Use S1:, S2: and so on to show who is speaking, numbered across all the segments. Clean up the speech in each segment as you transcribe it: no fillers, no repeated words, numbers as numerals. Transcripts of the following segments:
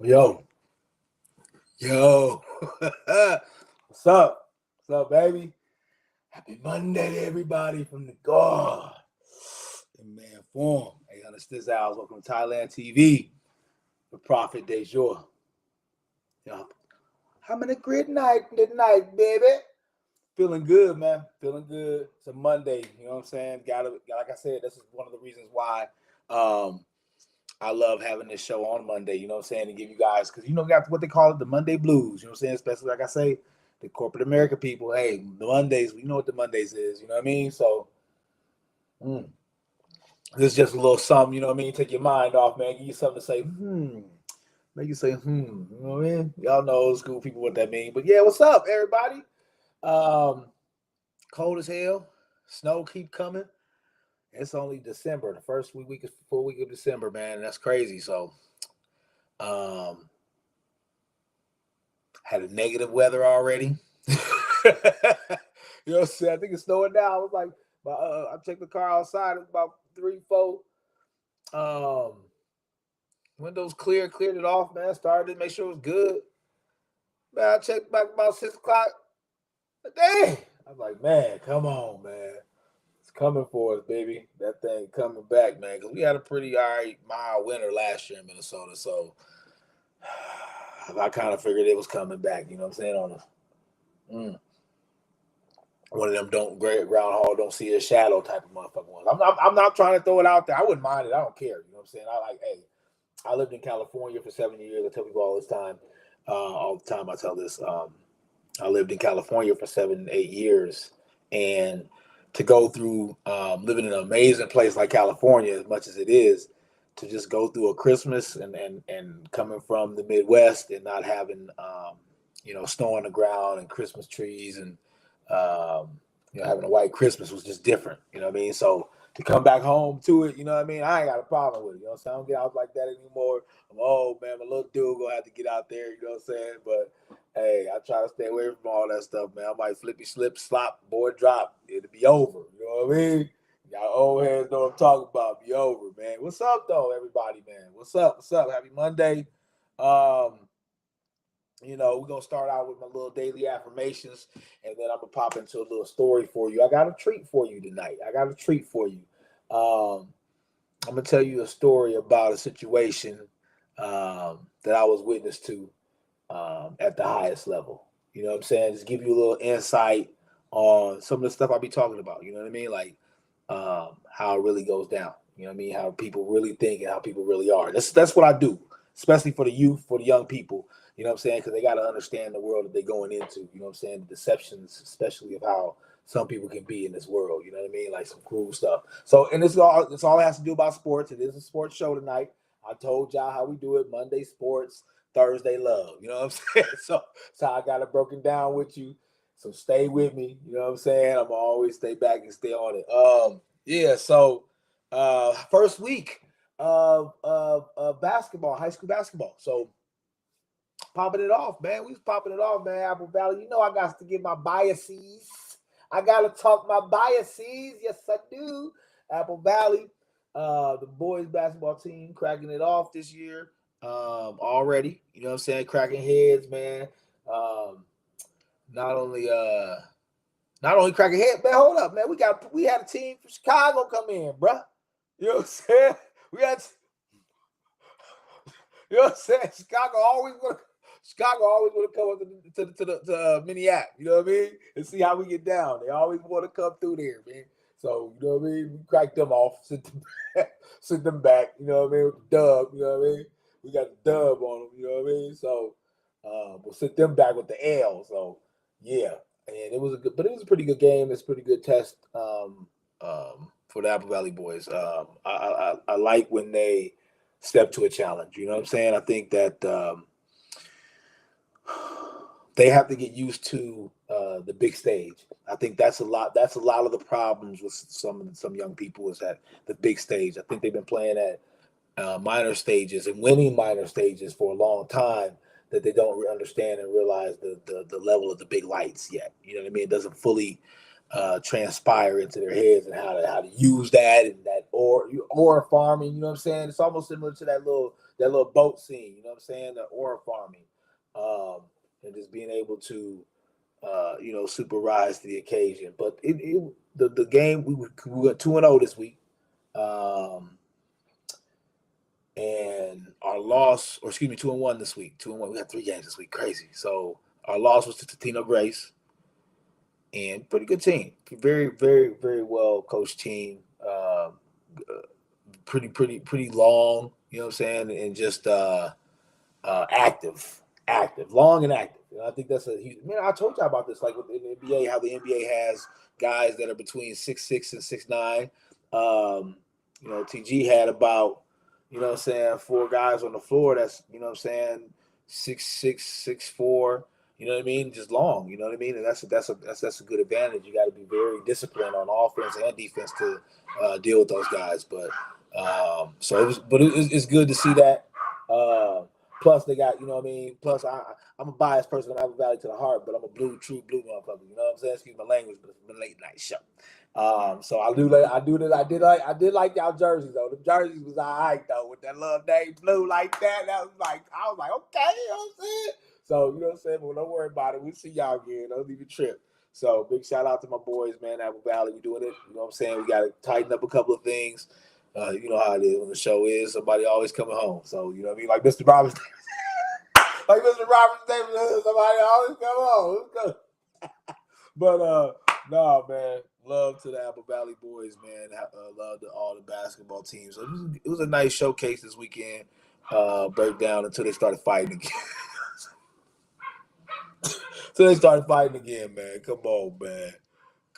S1: Yo, yo, what's up? What's up, baby? Happy Monday to everybody from the God in man form. Hey, this hours. Welcome to Thailand TV, the Prophet De Jour. Yo, I'm in a great night tonight, baby. Feeling good, man. Feeling good. It's a Monday. You know what I'm saying? Like I said, this is one of the reasons why um, I love having this show on Monday, you know what I'm saying, to give you guys, because got what they call it, the Monday blues, you know what I'm saying, especially like I say, the corporate America people, hey, the Mondays, you know what the Mondays is, you know what I mean? So mm, this is just a little something, you know what I mean, take your mind off, man, give you something to say, make you say, you know what I mean? Y'all know old school people what that mean. But yeah, what's up, everybody? Um, Cold as hell, snow keep coming. It's only December, the first full week of December, man, and that's crazy. So um had a negative weather already. You know what I'm saying? I think it's snowing now. I was like, I checked the car outside. It was about 3, 4. Um, windows cleared it off, man. Started to make sure it was good. Man, I checked back about 6 o'clock. Dang! I was like, man, come on, man. It's coming for us, baby. That thing coming back, man. Because we had a pretty all right mild winter last year in Minnesota. So I kind of figured it was coming back, you know what I'm saying, on us. One of them groundhog don't see a shadow type of motherfucker ones. I'm not trying to throw it out there. I wouldn't mind it. I don't care. You know what I'm saying? I lived in California for 7 years. I tell people all this time, all the time I tell this. I lived in California for 7, 8 years, and to go through living in an amazing place like California, as much as it is, to just go through a Christmas and coming from the Midwest and not having snow on the ground and Christmas trees and having a white Christmas was just different. You know what I mean? So to come back home to it, you know what I mean? I ain't got a problem with it. You know what I'm saying? I don't get out like that anymore. I'm old, man. My little dude gonna have to get out there, you know what I'm saying? But hey, I try to stay away from all that stuff, man. I might flippy slip, slop, board drop. It'll be over. You know what I mean? Y'all old heads know what I'm talking about. Be over, man. What's up, though, everybody, man? What's up? What's up? Happy Monday. We're gonna start out with my little daily affirmations, and then I'm gonna pop into a little story for you. I got a treat for you tonight. I'm gonna tell you a story about a situation that I was witness to at the highest level. You know what I'm saying? Just give you a little insight on some of the stuff I'll be talking about. You know what I mean? Like how it really goes down. You know what I mean? How people really think and how people really are. That's what I do, especially for the youth, for the young people. You know what I'm saying? Because they got to understand the world that they're going into. You know what I'm saying? The deceptions, especially of how some people can be in this world. You know what I mean? Like some cruel stuff. So, and this all has to do about sports. It is a sports show tonight. I told y'all how we do it: Monday sports, Thursday love. You know what I'm saying? So I got it broken down with you. So stay with me. You know what I'm saying? I'm always stay back and stay on it. Yeah. So first week of basketball, high school basketball. So popping it off, man. We was popping it off, man. Apple Valley. You know I got to get my biases. I gotta talk my biases. Yes, I do. Apple Valley. The boys basketball team cracking it off this year. Already. You know what I'm saying? Cracking heads, man. Um, not only cracking heads, man. Hold up, man. We had a team from Chicago come in, bruh. You know what I'm saying? We had You know what I'm saying? Chicago always want to come up to Minneapolis. You know what I mean? And see how we get down. They always want to come through there, man. So you know what I mean? We crack them off, sit them back. You know what I mean? With the dub. You know what I mean? We got the dub on them. You know what I mean? So we'll sit them back with the L. So yeah, and it was a pretty good game. It's a pretty good test for the Apple Valley boys. I like when they step to a challenge. You know what I'm saying? I think that they have to get used to the big stage. I think that's a lot. That's a lot of the problems with some young people is that the big stage. I think they've been playing at minor stages and winning minor stages for a long time that they don't understand and realize the level of the big lights yet. You know what I mean? It doesn't fully transpire into their heads and how to use that and that or farming. You know what I'm saying? It's almost similar to little boat scene. You know what I'm saying? The aura farming, and just being able to super rise to the occasion. But the game we went 2-0 this week. And our loss, or excuse me, 2-1 this week. 2-1. We got 3 games this week. Crazy. So our loss was to Tino Grace, and pretty good team. Very, very, very well coached team. Pretty long. You know what I'm saying? And just active, long and active. And I think that's a huge. Man, I told you about this, like in the NBA, how the NBA has guys that are between 6'6" and 6'9". TG had about, 4 guys on the floor. That's 6'6", 6'4". You know what I mean? Just long. You know what I mean? And that's a good advantage. You got to be very disciplined on offense and defense to deal with those guys. But it's good to see that. Plus, they got, plus I'm a biased person. I have a value to the heart, but I'm a true blue motherfucker. You know what I'm saying? Excuse my language, but it's been a late night show. So I did like y'all jerseys though. The jerseys was all right though, with that little name blue like that. I was like, okay, you know what I'm saying? So, you know what I'm saying? But don't worry about it. We'll see y'all again. Don't leave a trip. So, big shout out to my boys, man. Apple Valley, we doing it. You know what I'm saying? We got to tighten up a couple of things. You know how it is when the show is. Somebody always coming home. So, you know what I mean? Like Mr. Roberts. Like Mr. Roberts Davis, somebody always come home. Let's go. But, no, man. Love to the Apple Valley boys, man. Love to all the basketball teams. So it was a nice showcase this weekend. Breakdown until they started fighting again. So they started fighting again, man. Come on, man.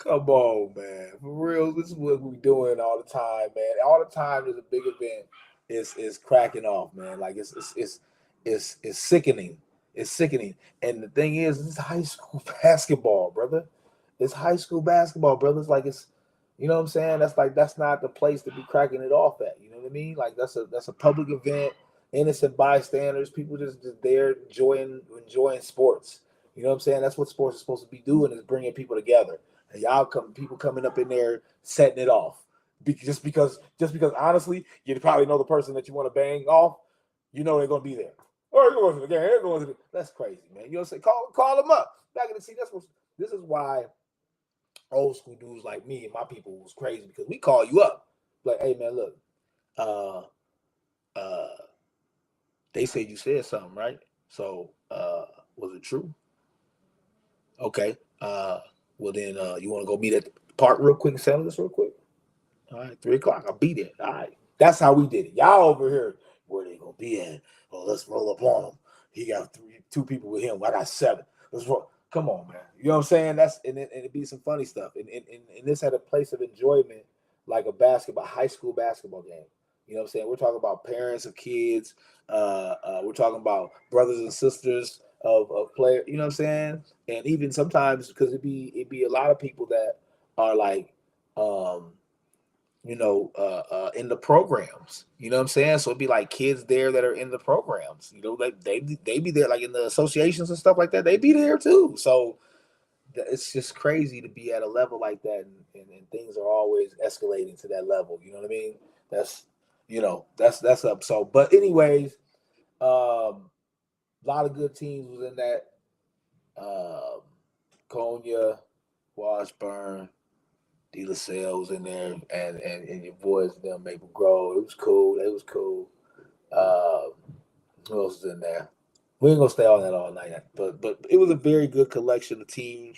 S1: For real, this is what we doing all the time, man. All the time there's a big event. It's cracking off, man. Like it's sickening. It's sickening. And the thing is, it's high school basketball, brother. It's high school basketball, brother. It's like you know what I'm saying? That's not the place to be cracking it off at. You know what I mean? Like that's a public event, innocent bystanders, people just there enjoying sports. You know what I'm saying? That's what sports is supposed to be doing, is bringing people together. And people coming up in there setting it off. Just because honestly, you probably know the person that you want to bang off, you know they're gonna be there. Or they're going to the game. That's crazy, man. You know what I'm saying? Call them up. Back in the seat. This is why old school dudes like me and my people was crazy, because we call you up. Like, hey man, look, they said you said something, right? So was it true? Okay. Well then you want to go meet at the park real quick and settle this real quick? All right, 3:00. I'll be there. All right. That's how we did it. Y'all over here, where they gonna be at? Oh, let's roll up on him. He got 2 people with him. I got 7. Let's roll. Come on, man. You know what I'm saying? And it'd be some funny stuff. And this had a place of enjoyment, like a high school basketball game. You know what I'm saying? We're talking about parents of kids. We're talking about brothers and sisters of players. You know what I'm saying? And even sometimes, because it'd be a lot of people that are like, in the programs. You know what I'm saying? So it'd be like kids there that are in the programs. You know, they be there, like in the associations and stuff like that. They be there too. So it's just crazy to be at a level like that, and things are always escalating to that level. You know what I mean? That's up. So, but anyways, a lot of good teams was in that. Konya, Washburn, De La Salle was in there, and your boys, them, Maple Grove. It was cool. It was cool. Who else was in there? We ain't gonna stay on that all night, but it was a very good collection of teams.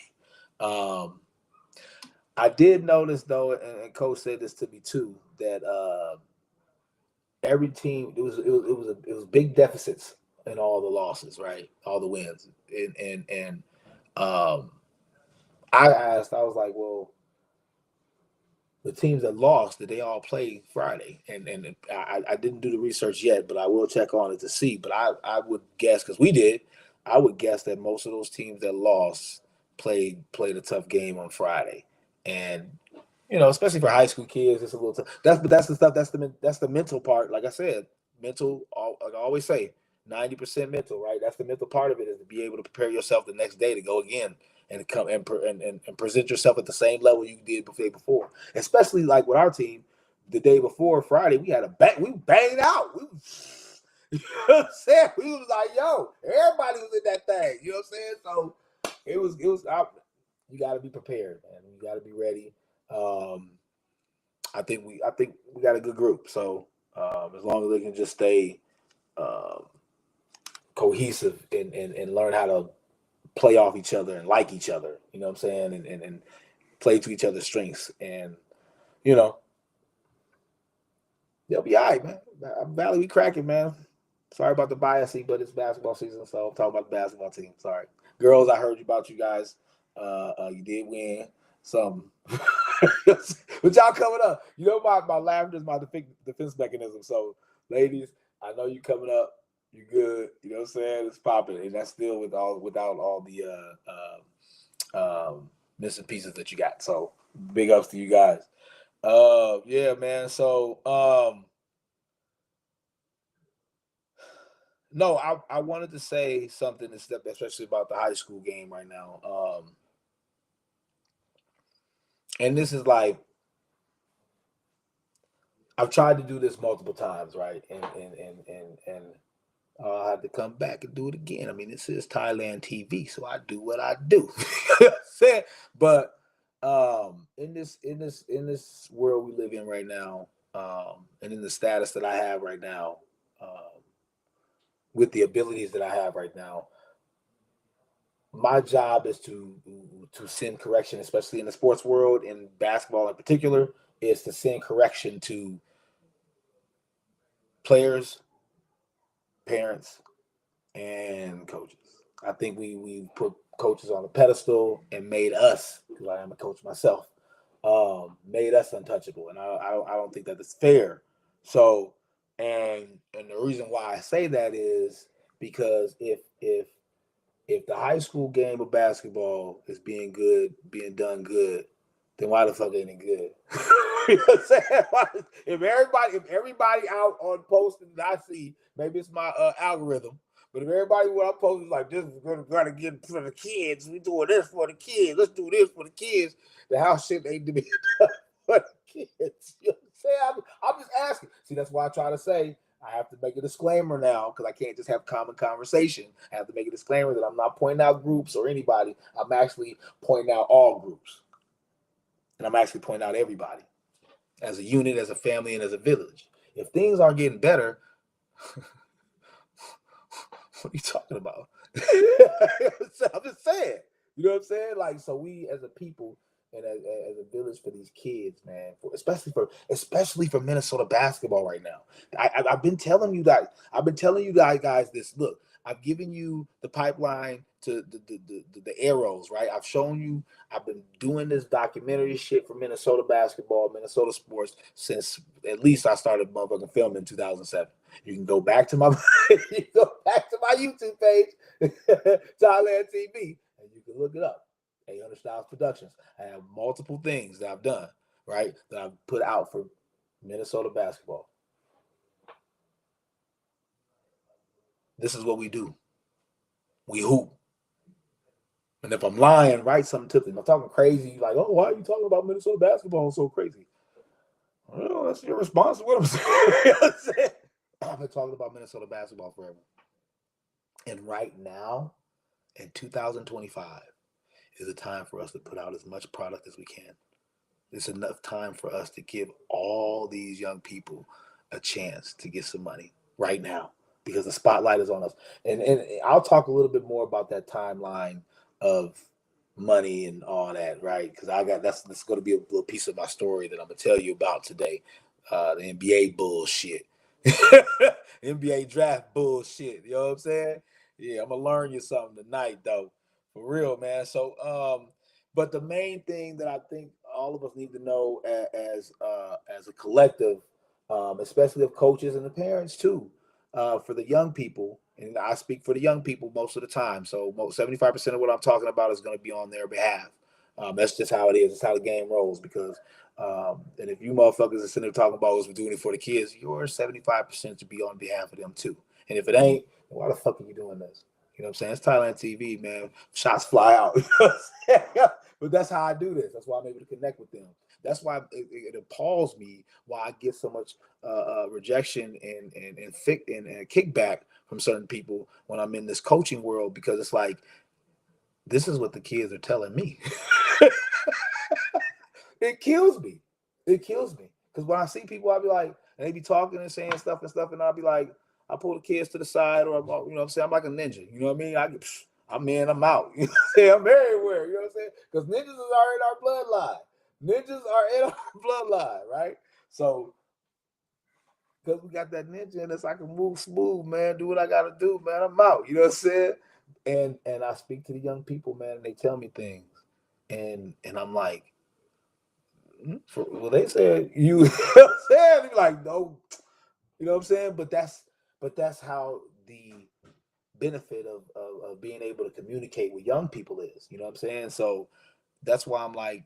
S1: I did notice though, and Coach said this to me too, that every team it was big deficits in all the losses, right? All the wins, and I was like, well, the teams that lost, did they all play Friday? And I didn't do the research yet, but I will check on it to see. But I would guess, because we did, I would guess that most of those teams that lost played a tough game on Friday. And especially for high school kids, it's a little tough. That's the stuff. That's the mental part. Like I said, mental. Like I always say, 90% mental. Right. That's the mental part of it, is to be able to prepare yourself the next day to go again and come and present yourself at the same level you did before. Especially like with our team, the day before Friday, we had we banged out. You know what I'm saying? We was like, yo, everybody was in that thing. You know what I'm saying? So it was you got to be prepared, man. You got to be ready. I think we got a good group. So as long as they can just stay um, cohesive and learn how to play off each other and like each other, you know what I'm saying, and play to each other's strengths, and you know they'll be all right, man. Valley, we cracking, man. Sorry about the biasy, but it's basketball season, so I'm talking about the basketball team. Sorry, girls. I heard about you guys. You did win some, but y'all coming up. You know my laughter is my defense mechanism. So, ladies, I know you coming up. You good. You know what I'm saying? It's popping, and that's still without all the missing pieces that you got. So, big ups to you guys. Yeah, man. So, no, I wanted to say something, especially about the high school game right now. And this is like I've tried to do this multiple times, right? And I had to come back and do it again. I mean, this is Thailand TV, so I do what I do. But in this world we live in right now, and in the status that I have right now, with the abilities that I have right now, my job is to send correction, especially in the sports world, in basketball in particular, is to send correction to players, parents, and coaches. I think we put coaches on a pedestal and made us, because I am a coach myself, made us untouchable, and I don't think that is fair. So, and the reason why I say that is because if the high school game of basketball is being done good, then why the fuck ain't it good? You know what I'm saying? If everybody out on posting that I see, maybe it's my algorithm, but if everybody what I'm posting is like, this is gonna get for the kids, we doing this for the kids, let's do this for the kids, the house shit ain't to be done for the kids. You know what I'm saying? I'm just asking. See, that's why I try to say I have to make a disclaimer now, because I can't just have common conversation. I have to make a disclaimer that I'm not pointing out groups or anybody. I'm actually pointing out all groups. And I'm actually pointing out everybody as a unit, as a family, and as a village. If things aren't getting better, what are you talking about? I'm just saying. You know what I'm saying? Like, so we as a people and as a village for these kids, man, especially for Minnesota basketball right now. I've been telling you that. I've been telling you guys this. Look, I've given you the pipeline to the arrows, right? I've shown you. I've been doing this documentary shit for Minnesota basketball, Minnesota sports since at least I started motherfucking filming in 2007. You can go back to my YouTube page, Thailand TV, and you can look it up. 800 Styles Productions. I have multiple things that I've done, right, that I've put out for Minnesota basketball. This is what we do. We hoop. And if I'm lying, write something to them. I'm talking crazy, like, oh, why are you talking about Minnesota basketball so crazy? Well, that's your response to what I'm saying. You know what I'm saying? I've been talking about Minnesota basketball forever. And right now, in 2025, is a time for us to put out as much product as we can. It's enough time for us to give all these young people a chance to get some money right now, because the spotlight is on us. And I'll talk a little bit more about that timeline of money and all that, right? Because that's going to be a little piece of my story that I'm gonna tell you about today. The NBA bullshit, NBA draft bullshit. You know what I'm saying? Yeah, I'm gonna learn you something tonight, though, for real, man. So, but the main thing that I think all of us need to know as a collective, especially of coaches and the parents too, for the young people, and I speak for the young people most of the time. So 75% of what I'm talking about is going to be on their behalf. That's just how it is. It's how the game rolls. Because and if you motherfuckers are sitting there talking about us, we're doing it for the kids, you're 75% to be on behalf of them too. And if it ain't, why the fuck are you doing this? You know what I'm saying? It's Thailand TV, man. Shots fly out. You know what I'm saying? But that's how I do this. That's why I'm able to connect with them. That's why it appalls me why I get so much rejection and kickback from certain people when I'm in this coaching world, because it's like, this is what the kids are telling me. It kills me. It kills me. Because when I see people, I'll be like, and they be talking and saying stuff, and I'll be like, I pull the kids to the side, or you know what I'm saying? I'm like a ninja. You know what I mean? I'm in, I'm out. You know what I'm saying? I'm everywhere. You know what I'm saying? Because ninjas are in our bloodline. Ninjas are in our bloodline, right? So, because we got that ninja in us, I can move smooth, man. Do what I gotta do, man. I'm out. You know what I'm saying? And I speak to the young people, man, and they tell me things, and I'm like, well, they said you, you know what I'm saying? Like, no, you know what I'm saying? But that's how the benefit of being able to communicate with young people is. You know what I'm saying? So that's why I'm like,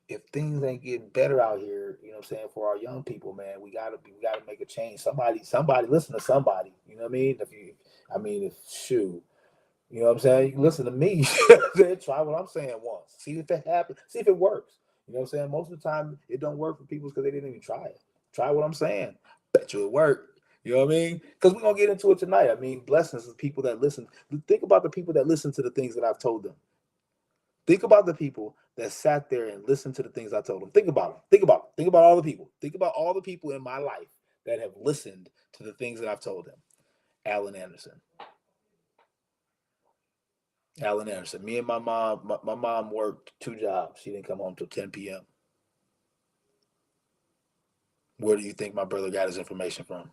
S1: if things ain't getting better out here, you know what I'm saying, for our young people, man, we gotta make a change. Somebody listen to somebody. You know what I mean? If shoot. You know what I'm saying? You can listen to me. Try what I'm saying once. See if it happens. See if it works. You know what I'm saying? Most of the time, it don't work for people because they didn't even try it. Try what I'm saying. Bet you it worked. You know what I mean? Because we're going to get into it tonight. I mean, blessings to people that listen. Think about the people that listen to the things that I've told them. Think about the people that sat there and listened to the things I told them. Think about them. Think about them. Think about all the people. Think about all the people in my life that have listened to the things that I've told them. Alan Anderson. Alan Anderson. Me and my mom, my mom worked 2 jobs. She didn't come home till 10 p.m. Where do you think my brother got his information from?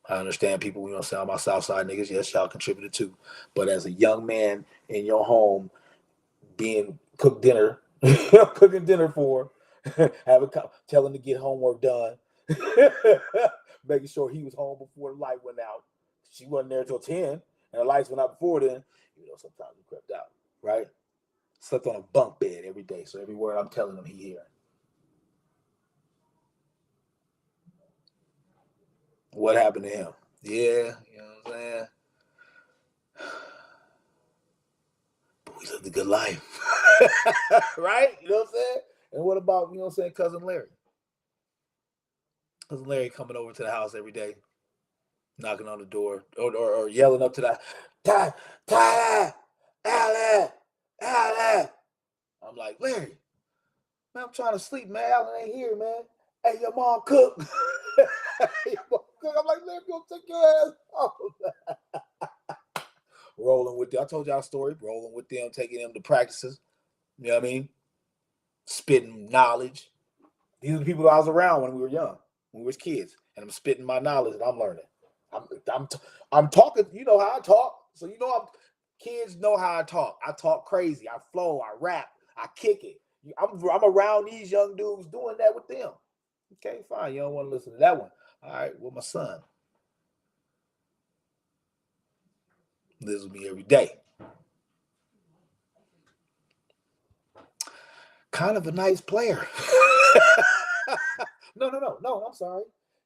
S1: I understand people, you know, say, my Southside niggas, yes, y'all contributed too. But as a young man in your home, being cooked dinner, cooking dinner for, tell him to get homework done, making sure he was home before the light went out. She wasn't there till 10, and the lights went out before then. You know, sometimes we crept out, right? Slept on a bunk bed every day, so every word I'm telling him, he hearing. What happened to him? Yeah, you know what I'm saying? But we lived a good life. Right? You know what I'm saying? And what about, you know what I'm saying, Cousin Larry? Cousin Larry coming over to the house every day, knocking on the door, or yelling up to the Tyler, Alan, Alan. I'm like, Larry, man, I'm trying to sleep, man. Alan ain't here, man. Hey, your mom cook. Your mom cook. I'm like, Larry, go take your ass home. Rolling with them. I told y'all a story. Rolling with them, taking them to practices. You know what I mean? Spitting knowledge. These are the people I was around when we were young, when we was kids, and I'm spitting my knowledge that I'm learning. I'm I'm I'm talking. You know how I talk, so you know kids know how I talk. I talk crazy. I flow. I rap. I kick it. I'm around these young dudes doing that with them. Okay, fine. You don't want to listen to that one. All right. Well, my son lives with me every day. Kind of a nice player. No. I'm sorry.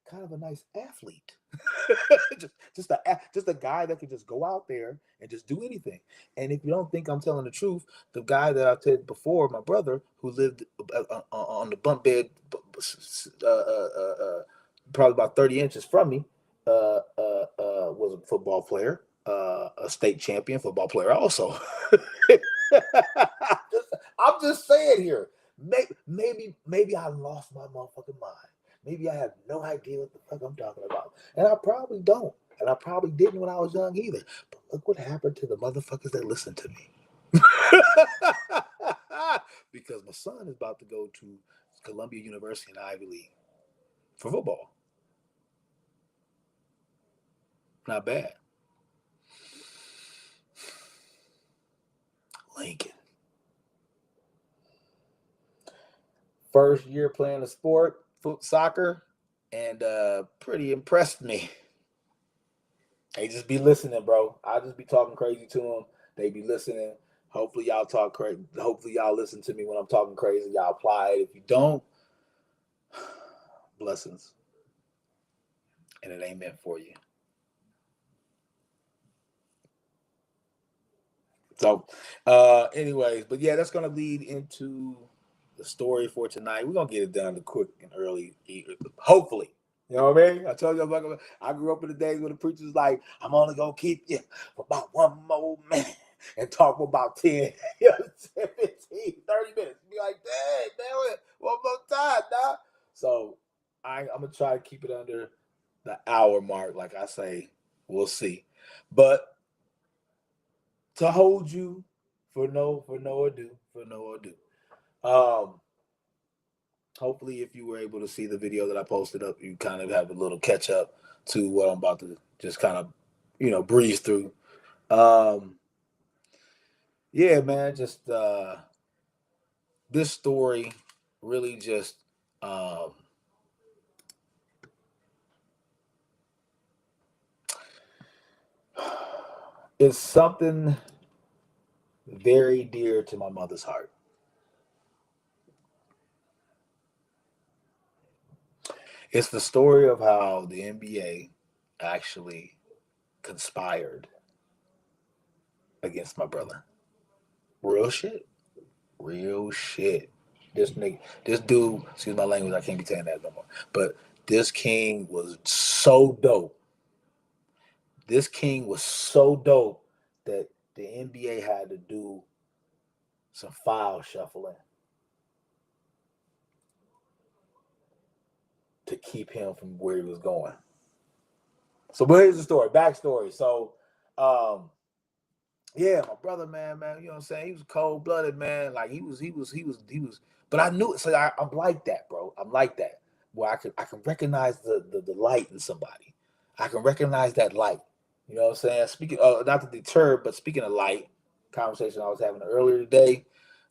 S1: Kind of a nice athlete. just a guy that can just go out there and just do anything. And if you don't think I'm telling the truth, the guy that I said before, my brother, who lived on the bunk bed, probably about 30 inches from me, was a football player, a state champion football player also. I'm just saying here. Maybe I lost my motherfucking mind. Maybe I have no idea what the fuck I'm talking about. And I probably don't. And I probably didn't when I was young either. But look what happened to the motherfuckers that listen to me. Because my son is about to go to Columbia University in Ivy League for football. Not bad. Lincoln. First year playing a sport, soccer, and pretty impressed me. They just be listening, bro. I just be talking crazy to them. They be listening. Hopefully y'all talk crazy. Hopefully y'all listen to me when I'm talking crazy. Y'all apply it. If you don't, blessings. And it ain't meant for you. So, anyways, but yeah, that's gonna lead into the story for tonight. We're gonna get it done quick and early, hopefully. You know what I mean? I told you I grew up in the days when the preacher was like, I'm only gonna keep you for about one more minute and talk for about 10, 15, 30 minutes. Be like, dang, damn it, one more time, dog. So I'm gonna try to keep it under the hour mark. Like I say, we'll see. But to hold you for no ado. Hopefully, if you were able to see the video that I posted up, you kind of have a little catch up to what I'm about to just kind of, breeze through. Yeah, man, just this story really just is something very dear to my mother's heart. It's the story of how the NBA actually conspired against my brother. Real shit. Real shit. This dude, excuse my language, I can't be saying that no more. But this king was so dope. This king was so dope that the NBA had to do some file shuffling to keep him from where he was going. So, but here's the story, backstory. So, yeah, my brother, man, you know what I'm saying? He was cold-blooded, man. Like he was, but I knew it. So I'm like that, bro. I'm like that. Where I can recognize the light in somebody. I can recognize that light. You know what I'm saying? Speaking not to deter, but speaking of light, conversation I was having earlier today,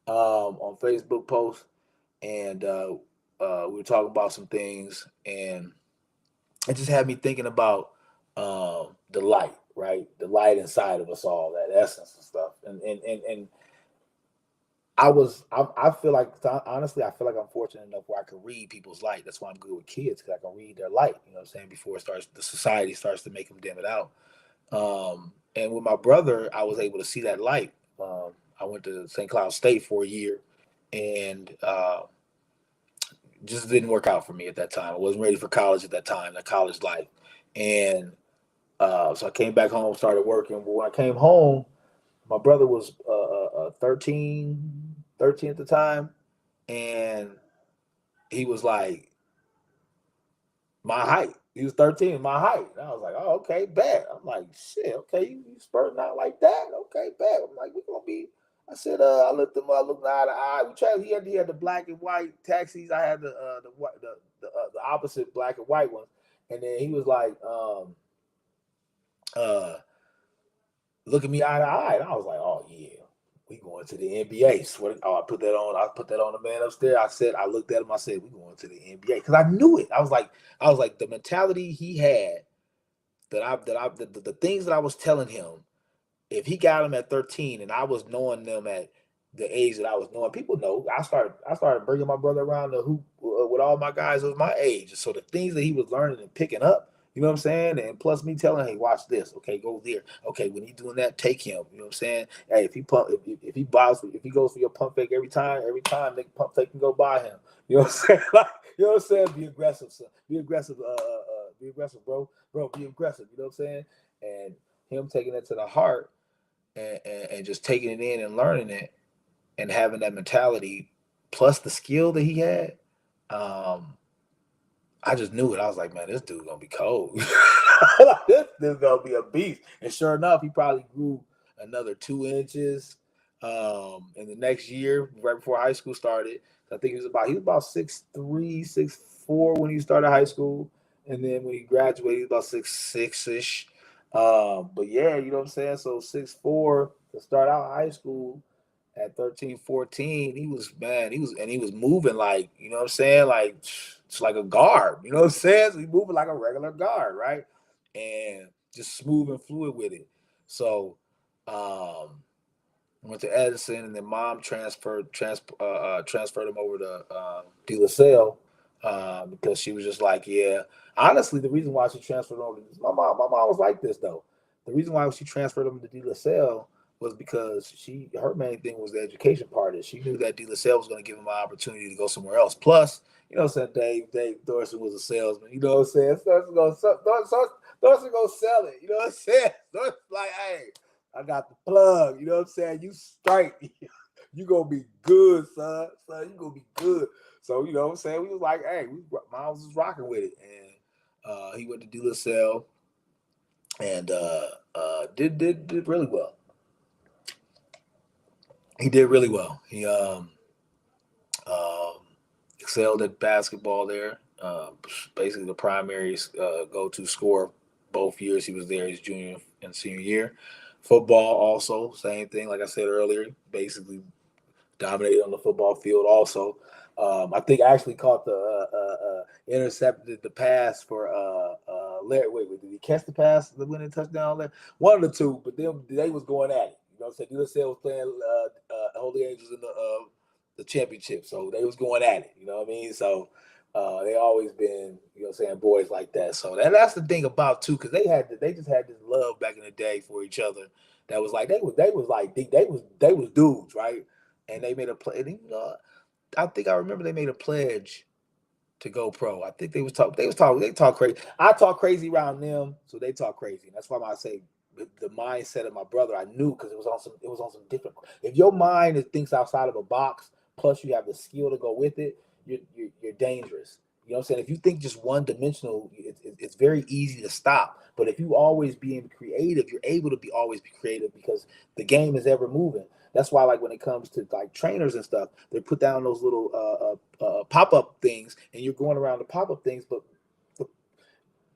S1: on Facebook post, and we were talking about some things, and it just had me thinking about the light, right? The light inside of us all, that essence and stuff. And I feel like, honestly, I feel like I'm fortunate enough where I can read people's light. That's why I'm good with kids, because I can read their light. You know what I'm saying? Before the society starts to make them dim it out. And with my brother, I was able to see that light. I went to St. Cloud State for a year, and just didn't work out for me at that time. I wasn't ready for college at that time, the college life. And so I came back home, started working. But when I came home, my brother was 13 at the time. And he was like my height. He was 13, my height. And I was like, oh, okay, bet. I'm like, shit, okay, you spurting out like that? Okay, bet. I'm like, we're going to be. I said, I looked him up, looked eye to eye. We tried. He had the black and white taxis. I had the opposite black and white ones. And then he was like, look at me eye to eye. And I was like, oh yeah, we going to the NBA. I put that on the man upstairs. I looked at him, I said, we going to the NBA. Because I knew it. I was like, the mentality he had, the things that I was telling him, if he got them at 13 and I was knowing them at the age that I was knowing, people know. I started bringing my brother around the hoop with all my guys of my age. So the things that he was learning and picking up, you know what I'm saying? And plus me telling him, hey, watch this. Okay, go there. Okay, when he's doing that, take him. You know what I'm saying? Hey, if he goes for your pump fake every time, they pump fake can go by him. You know what I'm saying? Like, you know what I'm saying? Be aggressive, son. Be aggressive, bro. Bro, be aggressive. You know what I'm saying? And him taking it to the heart, and just taking it in and learning it and having that mentality plus the skill that he had, I just knew it. I was like, man, this dude's gonna be cold. this dude's gonna be a beast. And sure enough, he probably grew another 2 inches in the next year, right before high school started. I think he was about 6'3", 6'4" when he started high school. And then when he graduated, he was about 6'6" ish. But yeah, you know what I'm saying? So 6'4" to start out high school at 13, 14, he was moving like, you know what I'm saying? Like, it's like a guard, you know what I'm saying? So he moving like a regular guard, right? And just smooth and fluid with it. So went to Edison, and then mom transferred him over to De La Salle, because she was just like, yeah. Honestly, the reason why she transferred him over to my mom was like this though. The reason why she transferred him to De La Salle was because her main thing was the education part. Is she knew that De La Salle was going to give him an opportunity to go somewhere else. Plus, you know, said Dave Thorson was a salesman. You know what I'm saying? Thorson gonna sell it. You know what I'm saying? Thorson's like, hey, I got the plug. You know what I'm saying? You straight. You gonna be good, son. You gonna be good. So you know what I'm saying? We was like, hey, Miles was rocking with it, and he went to De La Salle and did really well. He did really well. He um, excelled at basketball there. Basically, the primary go-to scorer both years he was there, his junior and senior year. Football also, same thing. Like I said earlier, basically dominated on the football field also. I think I actually caught the intercepted the pass for Larry. Wait, did he catch the pass, the winning touchdown? One of the two, but then they was going at it. You know what I'm saying? De La Salle was playing Holy Angels in the championship, so they was going at it. You know what I mean? So they always been, you know what I'm saying, boys like that. So that's the thing about too, because they just had this love back in the day for each other. That was like they was dudes, right? And they made a play. I think I remember they made a pledge to go pro. I think they talk crazy. I talk crazy around them, so they talk crazy. And that's why I say the mindset of my brother, I knew because it was on some different. If your mind thinks outside of a box, plus you have the skill to go with it, you're dangerous. You know what I'm saying? If you think just one dimensional, it's very easy to stop. But if you always being creative, you're able to be always be creative because the game is ever moving. That's why, like when it comes to like trainers and stuff, they put down those little pop up things, and you're going around the pop up things, but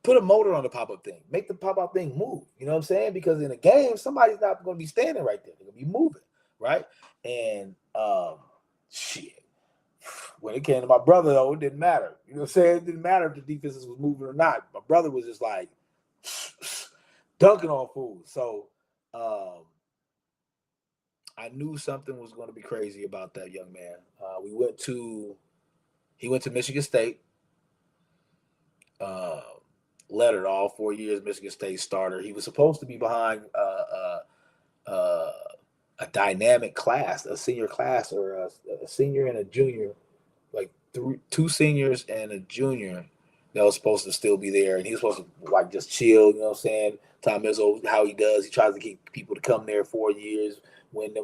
S1: put a motor on the pop up thing, make the pop up thing move. You know what I'm saying? Because in a game, somebody's not going to be standing right there; they're going to be moving, right? And shit. When it came to my brother, though, it didn't matter. You know what I'm saying? It didn't matter if the defenses was moving or not. My brother was just like dunking on fools. So I knew something was going to be crazy about that young man. He went to Michigan State. Lettered all 4 years, Michigan State starter. He was supposed to be behind a dynamic class, a senior class, or a senior and a junior, like two seniors and a junior that was supposed to still be there, and he was supposed to like just chill. You know what I'm saying? Tom Izzo, how he does, he tries to get people to come there 4 years, win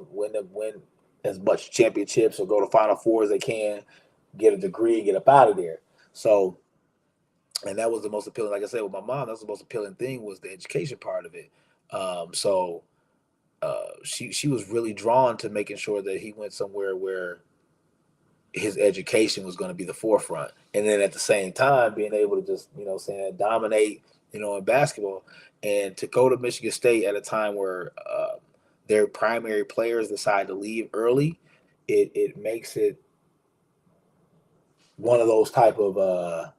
S1: as much championships or go to Final Four as they can, get a degree, and get up out of there. So, and that was the most appealing. Like I said with my mom, that was the most appealing thing was the education part of it. So she was really drawn to making sure that he went somewhere where his education was going to be the forefront, and then at the same time being able to just, you know, saying dominate, you know, in basketball. And to go to Michigan State at a time where their primary players decide to leave early, it makes it one of those type of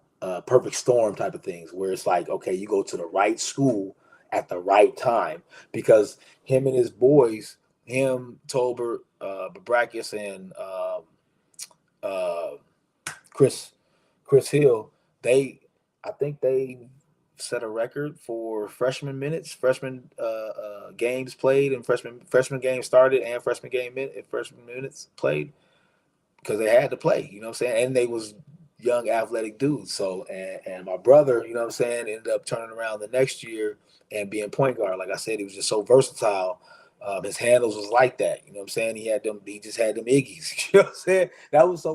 S1: perfect storm type of things where it's like, okay, you go to the right school at the right time, because him and his boys, him, Tolbert, Babrakis, and uh, Chris Hill, I think they set a record for freshman minutes, freshman games played, and freshman games started, and freshman minutes played, because they had to play. You know what I'm saying? And they was young athletic dudes. So and my brother, you know what I'm saying, ended up turning around the next year and being point guard. Like I said, he was just so versatile. His handles was like that. You know what I'm saying? He just had them Iggies. You know what I'm saying? That's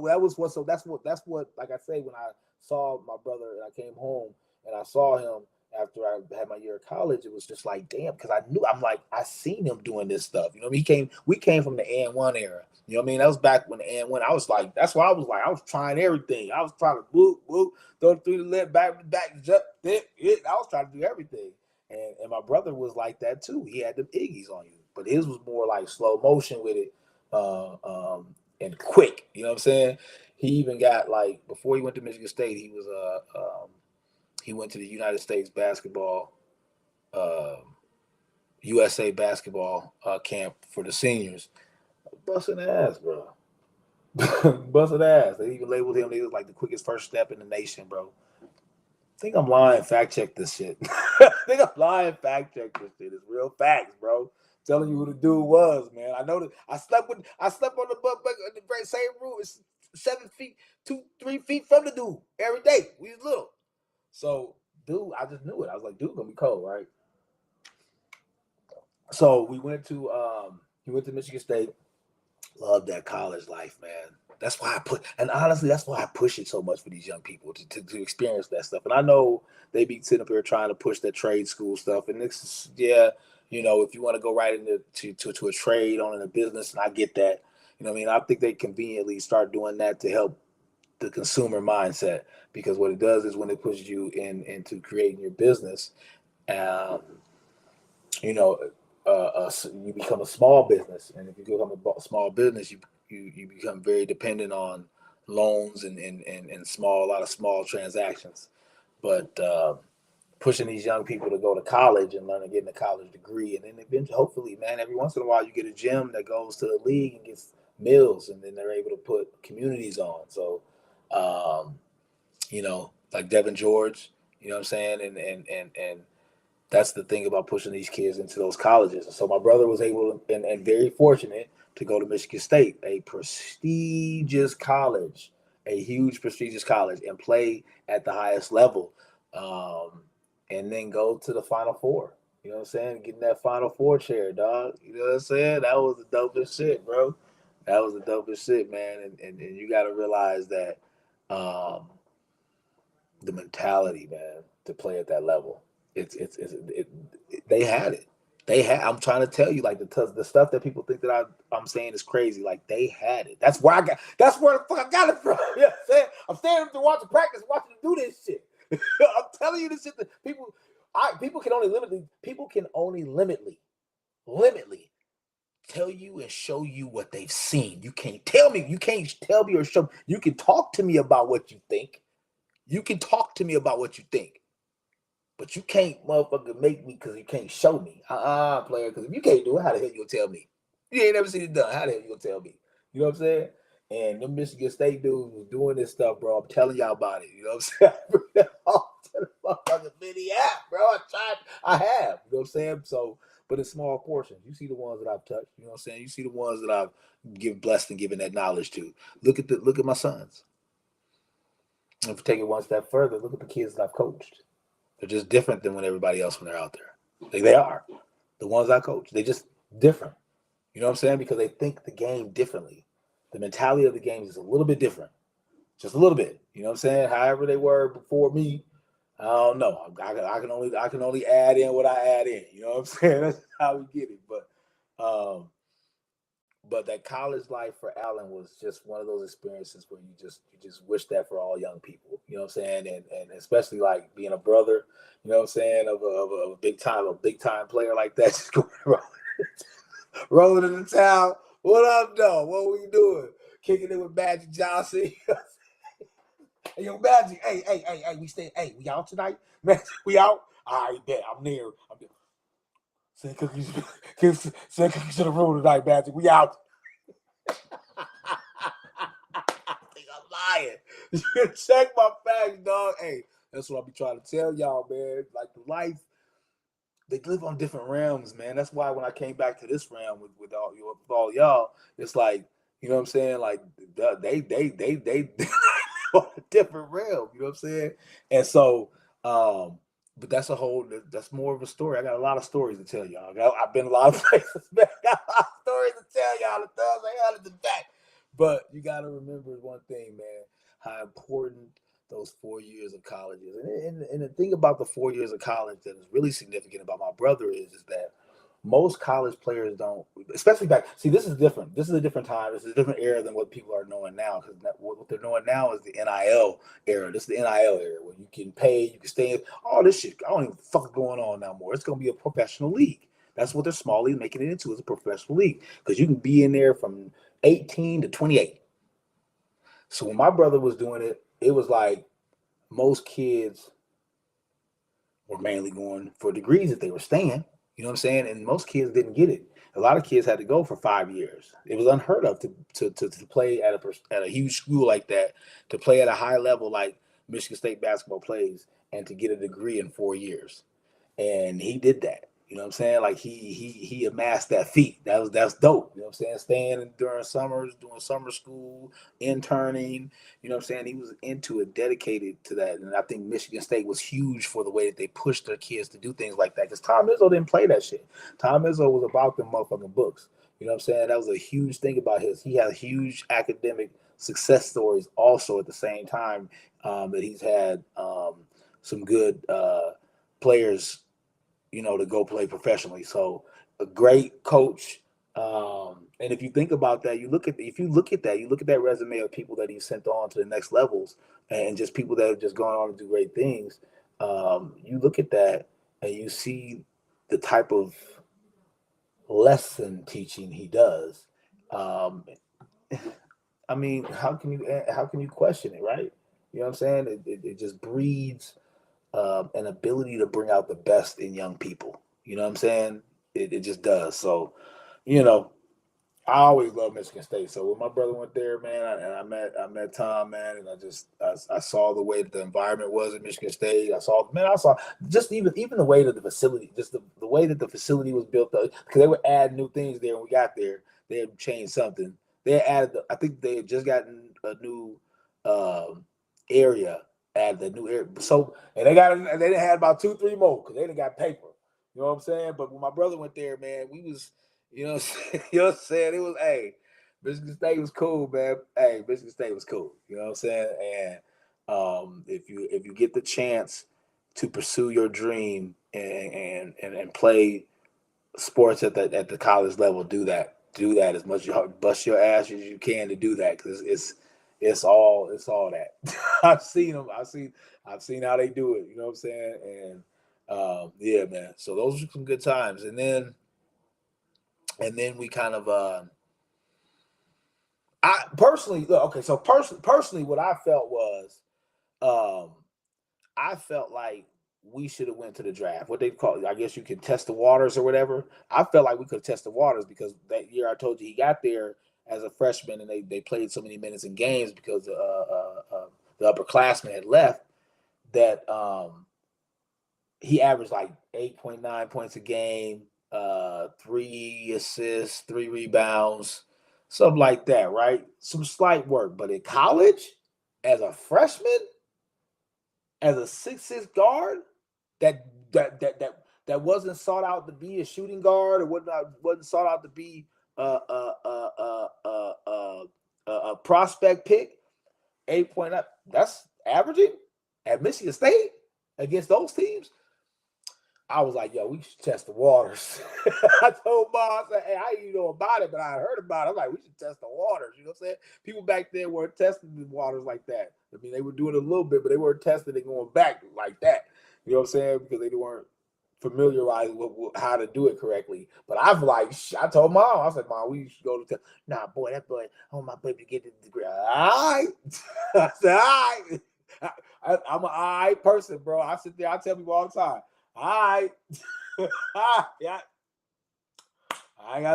S1: what like I say, when I saw my brother and I came home and I saw him after I had my year of college, it was just like, damn, because I seen him doing this stuff. You know what I mean? We came from the AND1 era. You know what I mean? That was back when the AND1. I was like, that's why I was like, I was trying everything. I was trying to whoop, throw it through the left, back, jump, hit. I was trying to do everything. And my brother was like that too. He had them Iggies on you, but his was more like slow motion with it, and quick. You know what I'm saying? He even got, like, before he went to Michigan State, he went to the United States basketball, USA basketball camp for the seniors. Busting ass, bro. Busting ass. They even labeled him. He was like the quickest first step in the nation, bro. I think I'm lying. Fact check this shit. I think I'm lying. Fact check this shit. It's real facts, bro. Telling you who the dude was, man. I know that I slept on the butt in the very same room. It's 7 feet, 3 feet from the dude every day. We was little. So, dude, I just knew it. I was like, dude, gonna be cold, right? So we went to he went to Michigan State. Love that college life, man. That's why and honestly, that's why I push it so much for these young people to experience that stuff. And I know they be sitting up here trying to push that trade school stuff. And this is, yeah, if you want to go right into to a trade on in a business, and I get that. What I mean? I think they conveniently start doing that to help the consumer mindset, because what it does is when it pushes you into creating your business, um, you know, you become a small business, and if you become a small business, you become very dependent on loans and a lot of small transactions. But pushing these young people to go to college and learn and getting a college degree, and then eventually, hopefully, man, every once in a while you get a gym that goes to the league and gets meals, and then they're able to put communities on. So, um, like Devin George, you know what I'm saying, and that's the thing about pushing these kids into those colleges. And so my brother was able and very fortunate to go to Michigan State, a prestigious college, a huge prestigious college, and play at the highest level, and then go to the Final Four. You know what I'm saying? Getting that Final Four chair, dog. You know what I'm saying? That was the dopest shit, bro. That was the dopest shit, man. And you got to realize that um, the mentality, man, to play at that level. They had it. They had. I'm trying to tell you, like the stuff that people think that I'm saying is crazy. Like they had it. That's where I got. That's where the fuck I got it from. You know what I'm saying? I'm standing up to watch the practice, watching them do this shit. I'm telling you this shit that people can only limitly tell you and show you what they've seen. You can't tell me. You can't tell me or show. You can talk to me about what you think. You can talk to me about what you think. But you can't motherfucker make me because you can't show me. Player, because if you can't do it, how the hell you gonna tell me? You ain't never seen it done. How the hell you gonna tell me? You know what I'm saying? And the Michigan State dudes was doing this stuff, bro. I'm telling y'all about it. You know what I'm saying? I bring that all to the motherfucking mini app, bro. I have. You know what I'm saying? So, but in small portions. You see the ones that I've touched. You know what I'm saying? You see the ones that I've blessed and given that knowledge to. Look at my sons. And if you take it one step further, look at the kids that I've coached. They're just different than when everybody else when they're out there. Like they are. The ones I coach, they just different. You know what I'm saying? Because they think the game differently. The mentality of the game is a little bit different. Just a little bit. You know what I'm saying? However they were before me, I don't know. I can only add in what I add in. You know what I'm saying? That's how we get it. But that college life for Allen was just one of those experiences where you just wish that for all young people. You know what I'm saying? And especially like being a brother, you know what I'm saying, of a big time player like that, just going rolling in the town. What up, though? What were you doing? Kicking it with Magic Johnson. Hey, yo, Magic. Hey, we out tonight? Man, we out? All right, bet. I'm near. Send cookies. Send cookies to the room tonight, Magic. We out. I think I'm lying. Check my facts, dog. Hey, that's what I be trying to tell y'all, man. Like the life, they live on different realms, man. That's why when I came back to this realm with all y'all, it's like, you know what I'm saying? Like they on a different realm, you know what I'm saying? And so, but that's more of a story. I got a lot of stories to tell y'all. I've been a lot of places, man. I got a lot of stories to tell y'all. The thumbs I got in the back. But you got to remember one thing, man, how important those 4 years of college is. And the thing about the 4 years of college that is really significant about my brother is that most college players don't, especially back. See, this is different. This is a different time. This is a different era than what people are knowing now. Because what they're knowing now is the NIL era. This is the NIL era where you can pay, you can stay. All this shit. I don't even fuck going on now more. It's going to be a professional league. That's what they're small making it into, is a professional league, because you can be in there from 18 to 28. So when my brother was doing it, it was like most kids were mainly going for degrees if they were staying. You know what I'm saying? And most kids didn't get it. A lot of kids had to go for 5 years. It was unheard of to play at a huge school like that, to play at a high level like Michigan State basketball plays, and to get a degree in 4 years. And he did that. You know what I'm saying? Like he amassed that feat. That's dope. You know what I'm saying? Staying during summers, doing summer school, interning. You know what I'm saying? He was into it, dedicated to that. And I think Michigan State was huge for the way that they pushed their kids to do things like that. Because Tom Izzo didn't play that shit. Tom Izzo was about the motherfucking books. You know what I'm saying? That was a huge thing about his. He had huge academic success stories also at the same time that he's had some good players, you know, to go play professionally. So a great coach. And if you think about that, you look at that resume of people that he sent on to the next levels and just people that have just gone on to do great things. You look at that and you see the type of lesson teaching he does. Um, I mean, how can you question it, right? You know what I'm saying? It just breeds an ability to bring out the best in young people. You know what I'm saying? It just does. So, you know, I always love Michigan State. So when my brother went there, man, and I met Tom, man, and I saw the way that the environment was at Michigan State. I saw just even the way that the facility, just the way that the facility was built up, because they were adding new things there when we got there. They had changed something. They had added, I think they had just gotten a new area, added a new area. So and they had about 2-3 more because they didn't got paper. You know what I'm saying? But when my brother went there, man, we was. You know what I'm saying? You know what I'm saying? It was, hey, Michigan State was cool, man. Hey, Michigan State was cool. You know what I'm saying? And if you get the chance to pursue your dream and play sports at the college level, do that. Do that as much. You bust your ass as you can to do that because it's all that. I've seen them. I've seen how they do it. You know what I'm saying? And yeah, man. So those are some good times. And then we kind of I personally okay, so personally what I felt was um I felt like we should have went to the draft. What they call it, I guess you can test the waters or whatever. I felt like we could test the waters because that year I told you he got there as a freshman and they played so many minutes in games because the upperclassmen had left that he averaged like 8.9 points a game, 3 assists, 3 rebounds, something like that, right? Some slight work. But in college, as a freshman, as a 6'6" guard, that that wasn't sought out to be a shooting guard or wasn't sought out to be a prospect pick, 8.9. That's averaging at Michigan State against those teams. I was like, yo, we should test the waters. I told Mom, I said, hey, I didn't know about it, but I heard about it. I'm like, we should test the waters. You know what I'm saying? People back then weren't testing the waters like that. I mean, they were doing it a little bit, but they weren't testing it going back like that. You know what I'm saying? Because they weren't familiarized with how to do it correctly. But I've like, I told Mom, I said, Mom, we should go to test. Nah, boy, that boy, I want my baby to get the degree. All right. I said, all right. I'm an all right person, bro. I sit there, I tell people all the time. All right. Yeah. I ain't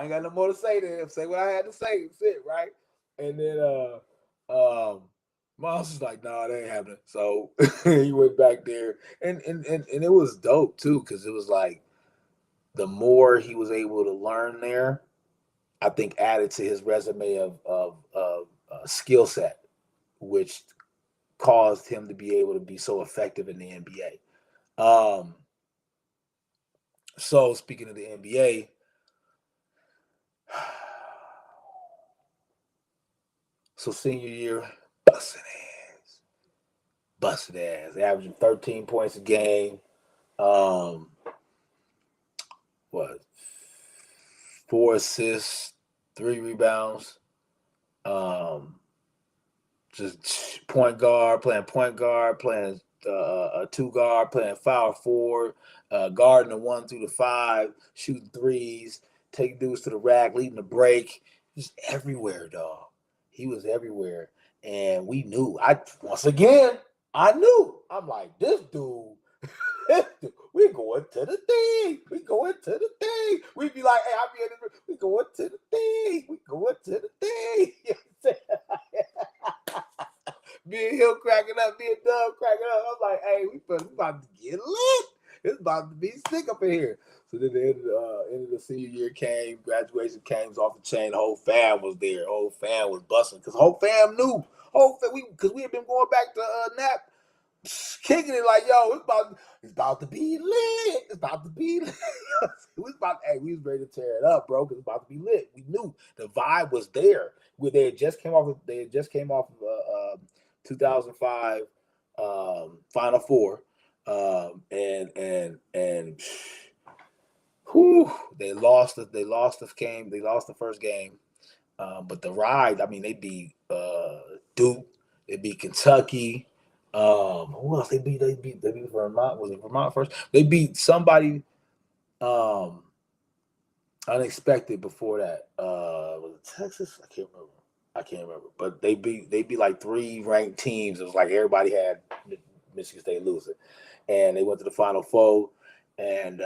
S1: got no more to say to him. Say what I had to say. That's it, right? And then Mom's was like, nah, that ain't happening. So he went back there. And it was dope too, because it was like the more he was able to learn there, I think added to his resume of skill set, which caused him to be able to be so effective in the NBA. So speaking of the NBA, so senior year, busted ass, averaging 13 points a game. Um, what, 4 assists, 3 rebounds. Um, just point guard, playing a two guard, playing foul forward, guarding the 1 through the 5, shooting threes, taking dudes to the rack, leading the break, just everywhere, dog. He was everywhere, and we knew. I knew. I'm like, this dude. We going to the thing. We going to the thing. We be like, hey, I be in the, we going to the thing. We going to the thing. You know what I'm saying? Me and him cracking up, me and Doug cracking up. I'm like, hey, we about to get lit. It's about to be sick up in here. So And then the end of the senior year came, graduation came, was off the chain. The whole fam was there. The whole fam was busting because whole fam knew. Because we had been going back to Nap, kicking it like, yo, it's about to be lit. It's about to be lit. we was ready to tear it up, bro, because it's about to be lit. We knew the vibe was there. They had just came off of 2005 Final Four. Whew, they lost the first game. But the ride, I mean, they beat Duke, they beat Kentucky. Who else they beat? They beat Vermont. Was it Vermont first? They beat somebody unexpected before that. Was it Texas? I can't remember. But they beat like 3 ranked teams. It was like everybody had Michigan State losing. And they went to the Final Four, and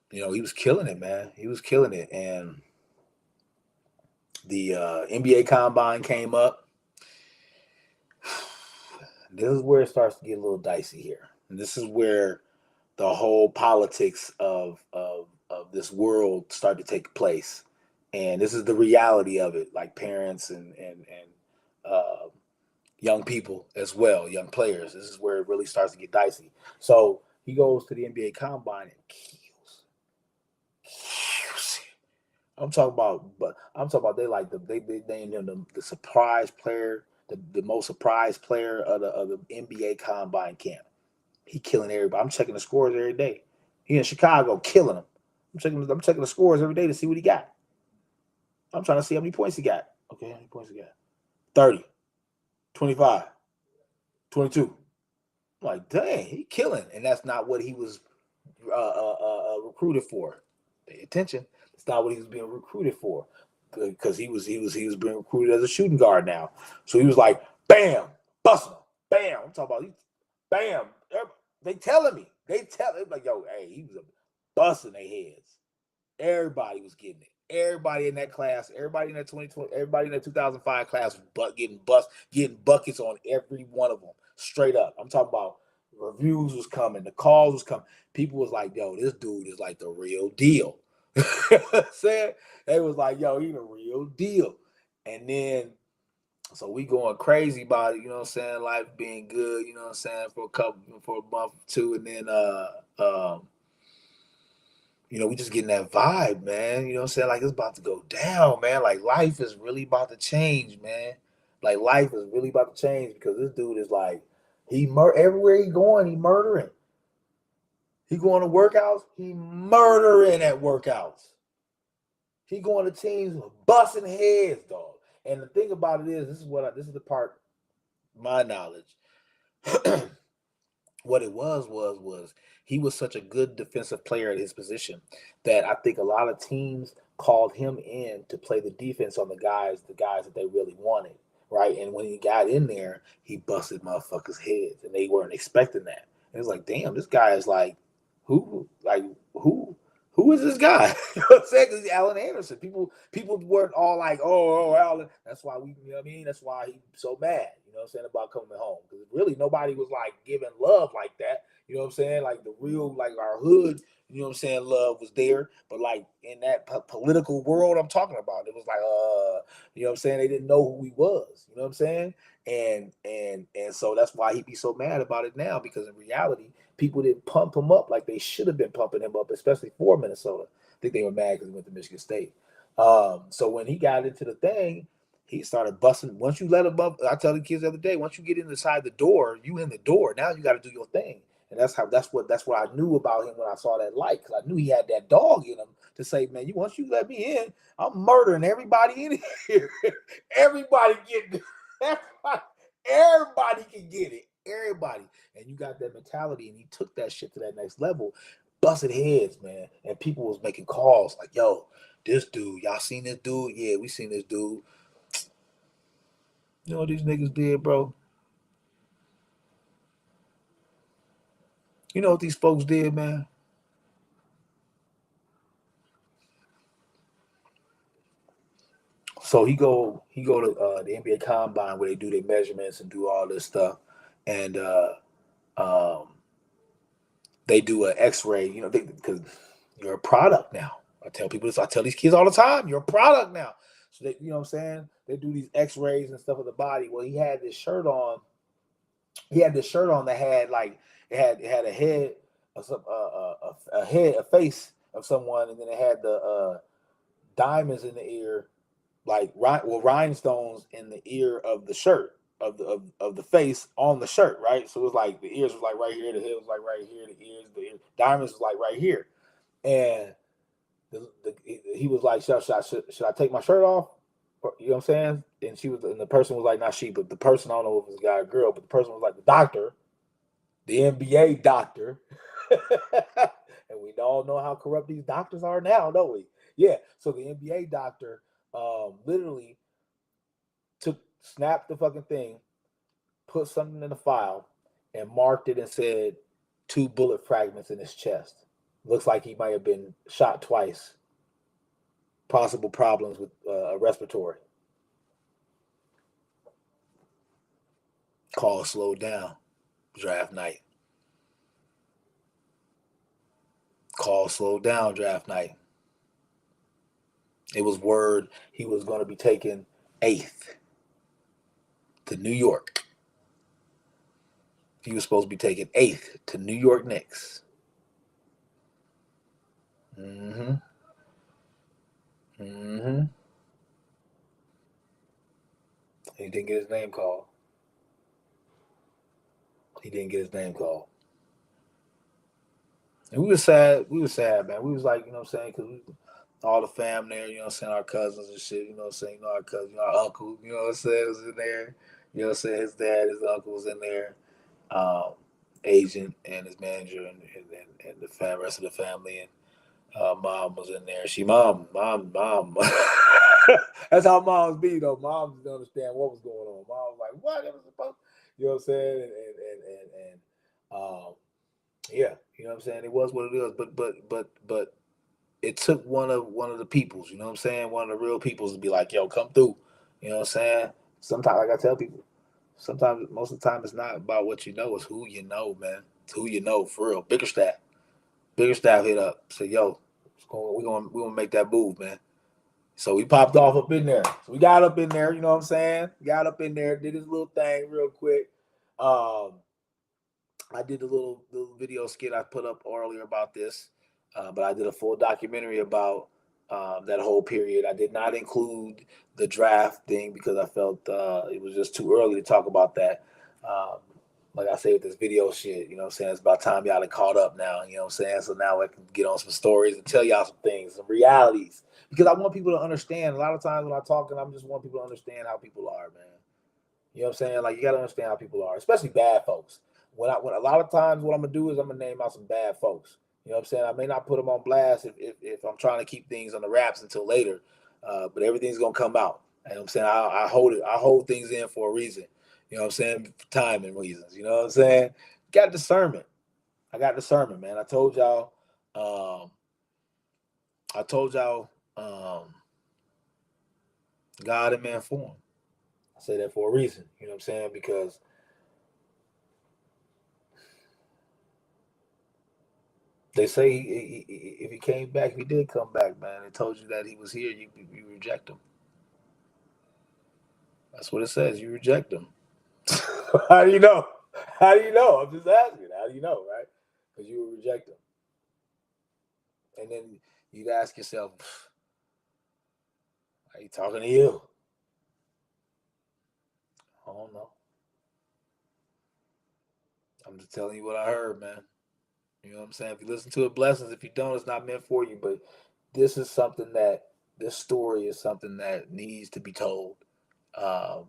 S1: he was killing it, man. He was killing it. And the NBA Combine came up. This is where it starts to get a little dicey here. And this is where the whole politics of this world start to take place. And this is the reality of it, like parents and young people as well, young players. This is where it really starts to get dicey. So he goes to the NBA Combine and kills it. I'm talking about they named him the surprise player, the most surprise player of the NBA Combine camp. He killing everybody. I'm checking the scores every day. He in Chicago killing them. I'm checking the scores every day to see what he got. I'm trying to see how many points he got. Okay, how many points he got? 30, 25, 22. I'm like, dang, he killing. And that's not what he was recruited for. Pay attention. It's not what he was being recruited for. Because he was being recruited as a shooting guard now. So he was like, bam, busting him. Bam. I'm talking about bam. They telling me. They like, yo, hey, he was busting their heads. Everybody was getting it. Everybody in that class, everybody in that 2020, everybody in that 2005 class was getting buckets on every one of them, straight up. I'm talking about reviews was coming, the calls was coming. People was like, yo, this dude is like the real deal. Said they was like, yo, he the real deal. And then so we going crazy about it, you know what I'm saying? Life being good, you know what I'm saying, for a month or two, and then we just getting that vibe, man. You know what I'm saying? Like, it's about to go down, man. Like, life is really about to change, man. Like, life is really about to change because this dude is like, everywhere he going, he murdering. He going to workouts, he murdering at workouts. He going to teams busting heads, dog. And the thing about it is, this is the part, my knowledge. What it was he was such a good defensive player at his position that I think a lot of teams called him in to play the defense on the guys that they really wanted, right? And when he got in there, he busted motherfuckers' heads, and they weren't expecting that. And it's like, damn, this guy is like, who is this guy? You know what I'm saying? Because he's Allen Anderson. People weren't all like, oh, Allen. That's why you know what I mean? That's why he's so mad, you know what I'm saying, about coming home. Because really nobody was like giving love like that. You know what I'm saying? Like the real, like our hood, you know what I'm saying, love was there. But like in that political world I'm talking about, it was like, you know what I'm saying? They didn't know who he was. You know what I'm saying? And so that's why he'd be so mad about it now, because in reality, people didn't pump him up like they should have been pumping him up, especially for Minnesota. I think they were mad because he went to Michigan State. So when he got into the thing, he started busting. Once you let him up, I tell the kids the other day, once you get inside the door, you in the door. Now you got to do your thing. And that's what I knew about him when I saw that light, because I knew he had that dog in him to say, man, once you let me in, I'm murdering everybody in here. Everybody get everybody can get it. Everybody. And you got that mentality, and he took that shit to that next level, busted heads, man. And people was making calls like, yo, this dude, y'all seen this dude? Yeah, we seen this dude. You know what these niggas did, bro? You know what these folks did, man? So he go to the NBA Combine where they do their measurements and do all this stuff, and um, they do an X-ray. You know, because You're a product now. I tell people this. I tell these kids all the time. You're a product now. So they, you know what I'm saying? They do these X-rays and stuff of the body. Well, he had this shirt on. He had this shirt on that had like it had a head of some a face of someone, and then it had the diamonds in the ear, like rhinestones in the ear of the shirt of the face on the shirt, right? So it was like the ears was like right here, the head was like right here, the diamonds was like right here, and he was like, should I take my shirt off? You know what I'm saying? And the person was like, not she, but the person, I don't know if it was a guy or girl, but the person was like the doctor, the NBA doctor. And we all know how corrupt these doctors are now, don't we? Yeah. So the NBA doctor literally snapped the fucking thing, put something in the file, and marked it and said 2 bullet fragments in his chest. Looks like he might have been shot twice. Possible problems with respiratory. Call slowed down. Draft night. Call slowed down. Draft night. It was word he was going to be taken 8th to New York. He was supposed to be taken 8th to New York Knicks. Mm-hmm. Mm-hmm. He didn't get his name called. He didn't get his name called. And we were sad. We were sad, man. We was like, you know what I'm saying? Because all the fam there, you know what I'm saying? Our cousins and shit, you know what I'm saying? You know, our cousin, you know, our uncle, you know what I'm saying, was in there. You know what I'm saying? His dad, his uncle was in there. Agent and his manager and the rest of the family. And mom was in there. Mom. That's how moms be, though. Moms didn't understand what was going on. Mom was like, what? It was supposed, you know what I'm saying? Yeah, you know what I'm saying? It was what it is. But it took one of the peoples, you know what I'm saying? One of the real peoples to be like, yo, come through. You know what I'm saying? Sometimes, like I tell people, sometimes, most of the time, it's not about what you know, it's who you know, man. It's who you know, for real. Biggerstaff hit up, said, yo, we're gonna make that move, man. So we popped off up in there. So we got up in there, you know what I'm saying? Got up in there, did his little thing real quick. I did a little video skit I put up earlier about this, but I did a full documentary about that whole period. I did not include the draft thing because I felt it was just too early to talk about that. Um, like I say with this video shit, you know what I'm saying? It's about time y'all are caught up now, you know what I'm saying? So now I can get on some stories and tell y'all some things, some realities. Because I want people to understand. A lot of times when I talk, and I just want people to understand how people are, man. You know what I'm saying? Like you gotta understand how people are, especially bad folks. When a lot of times what I'm gonna do is I'm gonna name out some bad folks. You know what I'm saying? I may not put them on blast if I'm trying to keep things on the wraps until later, but everything's gonna come out. You know what I'm saying? I hold it. I hold things in for a reason. You know what I'm saying? For timing reasons. You know what I'm saying? Got discernment. I got discernment, man. I told y'all. Um, I told y'all. God in man form. I say that for a reason. You know what I'm saying? Because they say if he came back, if he did come back, man, they told you that he was here, you reject him. That's what it says. You reject him. How do you know? How do you know? I'm just asking. How do you know, right? Because you would reject him. And then you'd ask yourself, are you talking to you? I don't know. I'm just telling you what I heard, man. You know what I'm saying? If you listen to it, blessings. If you don't, it's not meant for you. But this is something this story is something that needs to be told. Um,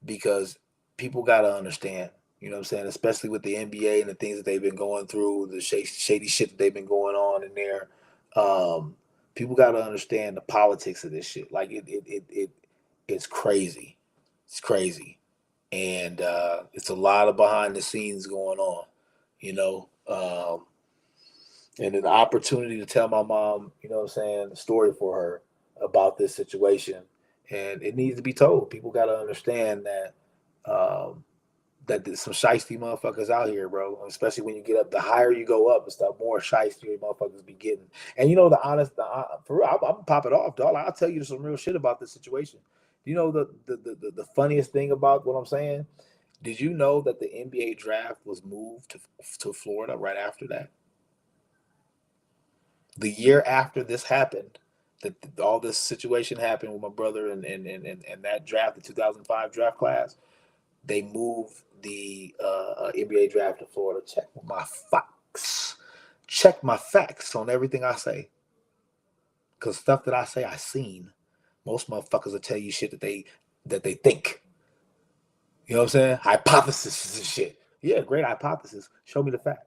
S1: because people got to understand, you know what I'm saying, especially with the NBA and the things that they've been going through, the shady shit that they've been going on in there. Um, People got to understand the politics of this shit. Like it's crazy. It's crazy. And it's a lot of behind the scenes going on, you know. And an opportunity to tell my mom, you know what I'm saying, the story for her about this situation. And it needs to be told. People got to understand that um, that there's some shiesty motherfuckers out here, bro. Especially when you get up, the higher you go up and stuff, more shiesty motherfuckers be getting. And you know for real, I'm pop it off, dog. I'll tell you some real shit about this situation. You know the funniest thing about what I'm saying? Did you know that the NBA draft was moved to Florida right after that? The year after this happened, that all this situation happened with my brother and that draft, the 2005 draft class, they moved the NBA draft to Florida. Check my facts. Check my facts on everything I say. Because stuff that I say I seen. Most motherfuckers will tell you shit that they think. You know what I'm saying? Hypothesis and shit. Yeah, great hypothesis. Show me the facts.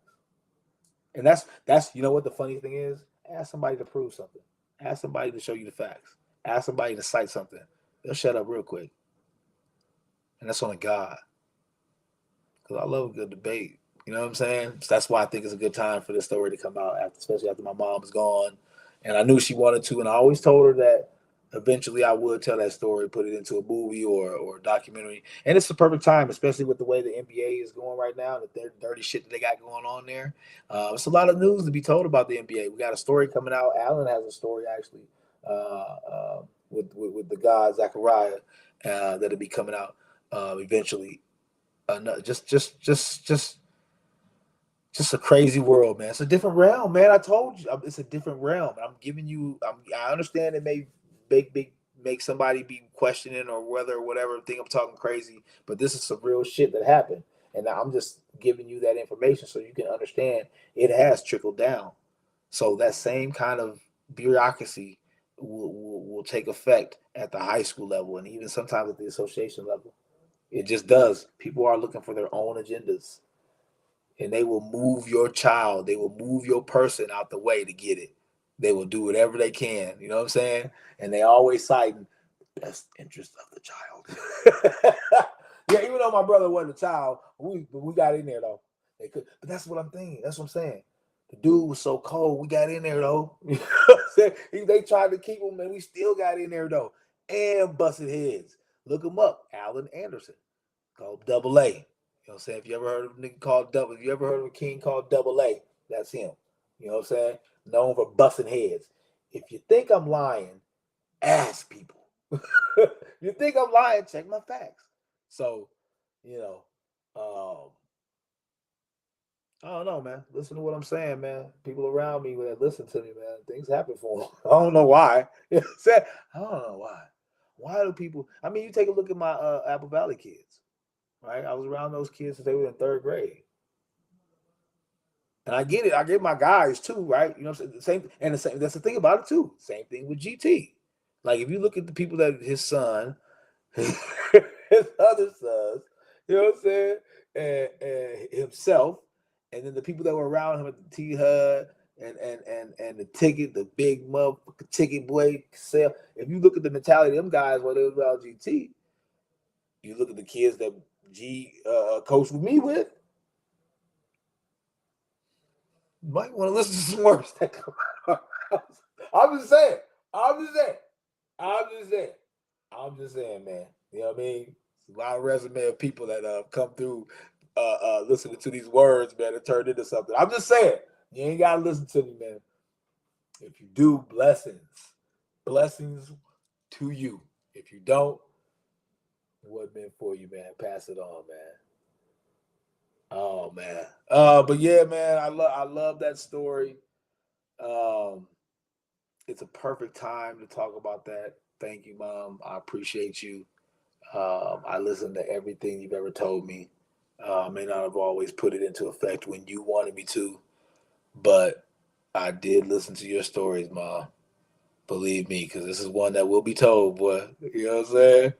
S1: And that's you know what the funny thing is? Ask somebody to prove something. Ask somebody to show you the facts. Ask somebody to cite something. They'll shut up real quick. And that's on a God. Because I love a good debate. You know what I'm saying? So that's why I think it's a good time for this story to come out, especially after my mom is gone. And I knew she wanted to, and I always told her that eventually I would tell that story, put it into a movie or a documentary. And it's the perfect time, especially with the way the NBA is going right now, the dirty shit that they got going on there. It's a lot of news to be told about the NBA. We got a story coming out. Alan has a story actually with the guy Zachariah that'll be coming out eventually. No, just a crazy world, man. It's a different realm, man. I told you, it's a different realm. I'm giving you. I understand it may make somebody be questioning or whatever think I'm talking crazy, but this is some real shit that happened, and I'm just giving you that information so you can understand it has trickled down. So that same kind of bureaucracy will take effect at the high school level and even sometimes at the association level. It just does. People are looking for their own agendas, and they will move your child, they will move your person out the way to get it. They will do whatever they can. You know what I'm saying? And they always citing the best interest of the child. Yeah, even though my brother wasn't a child, we got in there though. They could, but that's what I'm thinking. That's what I'm saying. The dude was so cold. We got in there though. You know what I'm saying? They tried to keep him, and we still got in there though, and busted heads. Look him up, Alan Anderson, called Double A. You know what I'm saying? If you ever heard of a nigga called Double, if you ever heard of a king called Double A, that's him. You know what I'm saying? Known for busting heads. If you think I'm lying, ask people. You think I'm lying, check my facts. So, you know, I don't know, man. Listen to what I'm saying, man. People around me that listen to me, man, things happen for them. I don't know why. You know what I'm saying? I don't know why. Why do people? I mean, you take a look at my Apple Valley kids, right? I was around those kids since they were in third grade. And I get it. I get my guys too, right? You know what I'm saying? The same and the same. That's the thing about it too. Same thing with GT. Like if you look at the people that his son, his other sons, you know what I'm saying, and himself, and then the people that were around him at the T HUD and the ticket, the big motherfucker ticket boy sale. If you look at the mentality of them guys when they was around GT, you look at the kids that G coached with me with. You might want to listen to some words that come out. I'm just saying. I'm just saying. I'm just saying. I'm just saying, man. You know what I mean? It's a lot of resume of people that come through listening to these words, man, and turned into something. I'm just saying. You ain't gotta listen to me, man. If you do, blessings. Blessings to you. If you don't, it wasn't meant for you, man. Pass it on, man. Oh man. But yeah, man, I love that story. Um, it's a perfect time to talk about that. Thank you, Mom. I appreciate you. I listened to everything you've ever told me. I may not have always put it into effect when you wanted me to, but I did listen to your stories, Mom. Believe me, because this is one that will be told, boy. You know what I'm saying?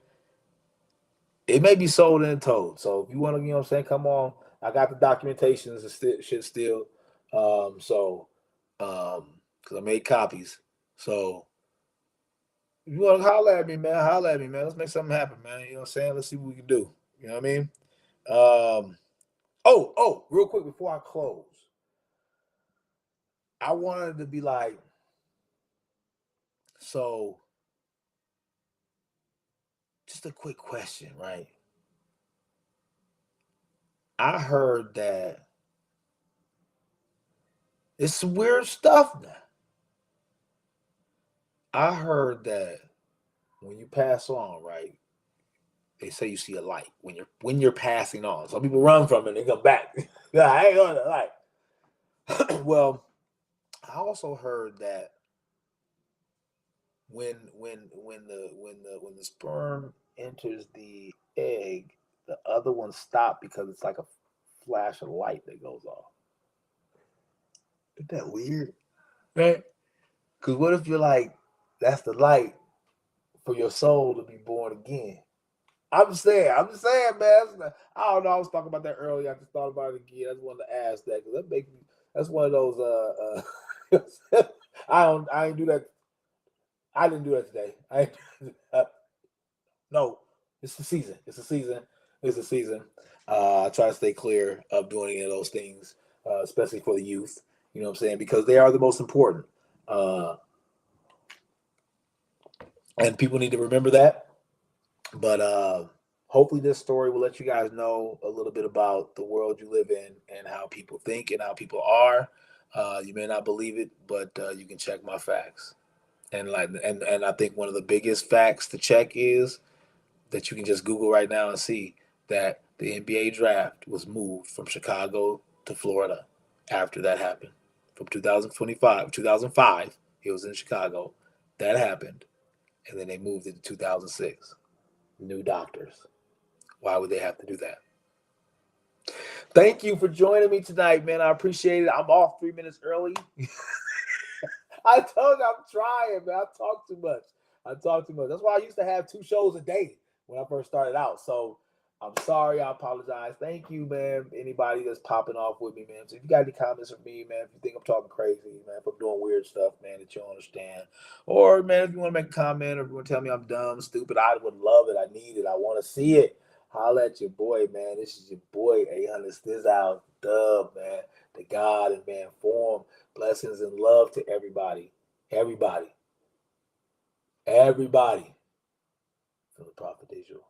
S1: It may be sold and told. So if you want to, you know what I'm saying, come on. I got the documentations and shit still. So, because I made copies. So if you want to holler at me, man, holler at me, man. Let's make something happen, man. You know what I'm saying? Let's see what we can do. You know what I mean? Real quick before I close, I wanted to be like, so just a quick question, right? I heard that it's some weird stuff now. I heard that when you pass on, right? They say you see a light when you're passing on. Some people run from it and they come back. Yeah, I ain't on the light. Well, I also heard that when the sperm enters the egg, the other one stop because it's like a flash of light that goes off. Isn't that weird? Right? Because what if you're like, that's the light for your soul to be born again? I'm just saying, man. I don't know. I was talking about that earlier. I just thought about it again. I just wanted to ask that because that makes me. That's one of those. I ain't do that. I didn't do that today. No, it's the season. It's a season. It's a season. I try to stay clear of doing any of those things, especially for the youth. You know what I'm saying? Because they are the most important. Uh, and people need to remember that. But hopefully, this story will let you guys know a little bit about the world you live in and how people think and how people are. You may not believe it, but you can check my facts. And I think one of the biggest facts to check is that you can just Google right now and see that the NBA draft was moved from Chicago to Florida after that happened. From 2005, it was in Chicago. That happened. And then they moved it to 2006. New doctors. Why would they have to do that? Thank you for joining me tonight, man. I appreciate it. I'm off 3 minutes early. I told you I'm trying, man. I talk too much. That's why I used to have 2 shows a day when I first started out. So I'm sorry. I apologize. Thank you, man. Anybody that's popping off with me, man. So if you got any comments from me, man, if you think I'm talking crazy, man, if I'm doing weird stuff, man, that you don't understand. Or, man, if you want to make a comment or if you want to tell me I'm dumb, stupid, I would love it. I need it. I want to see it. Holla at your boy, man. This is your boy, 800 Stiz out. Dub, man. The God in man form. Blessings and love to everybody. Everybody. From the Prophet Israel.